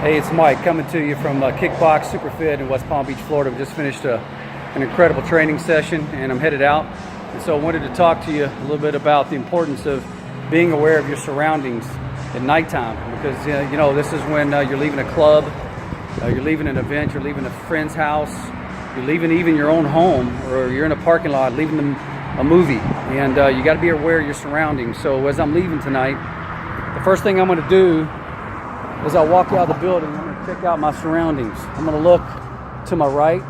Hey, it's Mike coming to you from Kickbox Superfit in West Palm Beach, Florida. We just finished an incredible training session and I'm headed out. And so I wanted to talk to you a little bit about the importance of being aware of your surroundings at nighttime, because you know, this is when you're leaving a club, you're leaving an event, you're leaving a friend's house, you're leaving even your own home, or you're in a parking lot leaving a movie, and you got to be aware of your surroundings. So as I'm leaving tonight, the first thing I'm going to do as I walk out of the building, I'm going to check out my surroundings. I'm going to look to my right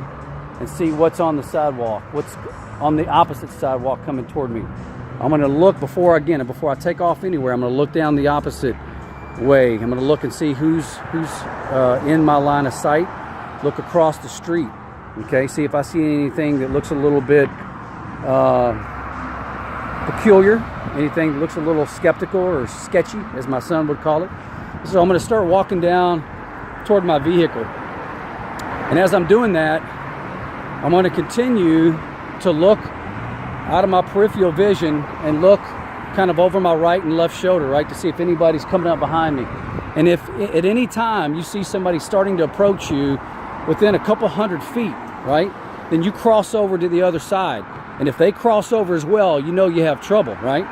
and see what's on the sidewalk, what's on the opposite sidewalk coming toward me. I'm going to look before I take off anywhere. I'm going to look down the opposite way. I'm going to look and see who's in my line of sight. Look across the street. Okay, see if I see anything that looks a little bit peculiar, anything that looks a little skeptical or sketchy, as my son would call it. So I'm going to start walking down toward my vehicle. And as I'm doing that, I'm going to continue to look out of my peripheral vision and look kind of over my right and left shoulder, right, to see if anybody's coming up behind me. And if at any time you see somebody starting to approach you within a couple hundred feet, right, then you cross over to the other side. And if they cross over as well, you know you have trouble, right?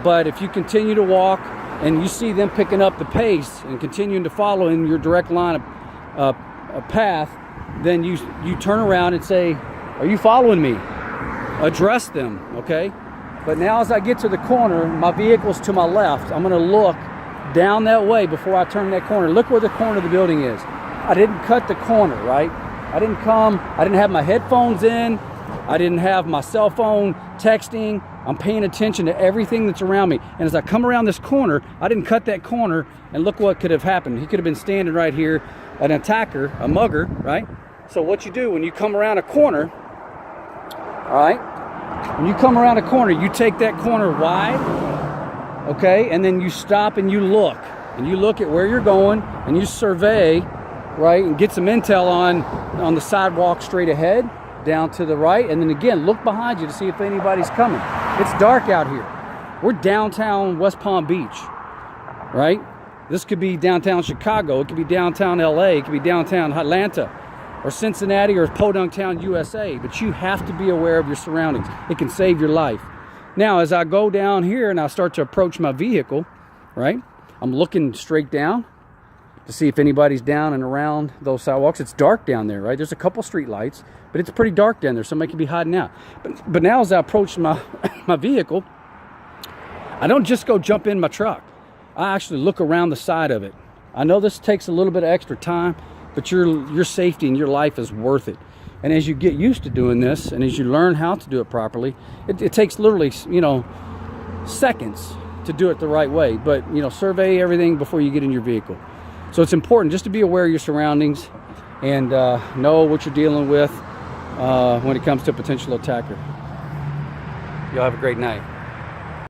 But if you continue to walk and you see them picking up the pace and continuing to follow in your direct line of path, then you turn around and say, "Are you following me?" Address them, okay? But now as I get to the corner, my vehicle's to my left. I'm going to look down that way before I turn that corner. Look where the corner of the building is. I didn't cut the corner, right? I didn't have my headphones in. I didn't have my cell phone texting. I'm paying attention to everything that's around me. And as I come around this corner, I didn't cut that corner, and look what could have happened. He could have been standing right here, an attacker, a mugger, right? So what you do when you come around a corner, all right? When you come around a corner, you take that corner wide, okay? And then you stop and you look. And you look at where you're going and you survey, right? And get some intel on the sidewalk straight ahead, down to the right, and then again look behind you to see if anybody's coming. It's dark out here. We're downtown West Palm Beach, right? This could be downtown Chicago, it could be downtown LA, it could be downtown Atlanta or Cincinnati or Podunk Town, USA, but you have to be aware of your surroundings. It can save your life. Now as I go down here and I start to approach my vehicle, right, I'm looking straight down to see if anybody's down and around those sidewalks. It's dark down there, right? There's a couple street lights, but it's pretty dark down there. Somebody could be hiding out. But now as I approach my vehicle, I don't just go jump in my truck. I actually look around the side of it. I know this takes a little bit of extra time, but your safety and your life is worth it. And as you get used to doing this, and as you learn how to do it properly, it takes literally, you know, seconds to do it the right way. But, you know, survey everything before you get in your vehicle. So it's important just to be aware of your surroundings and know what you're dealing with when it comes to a potential attacker. Y'all have a great night.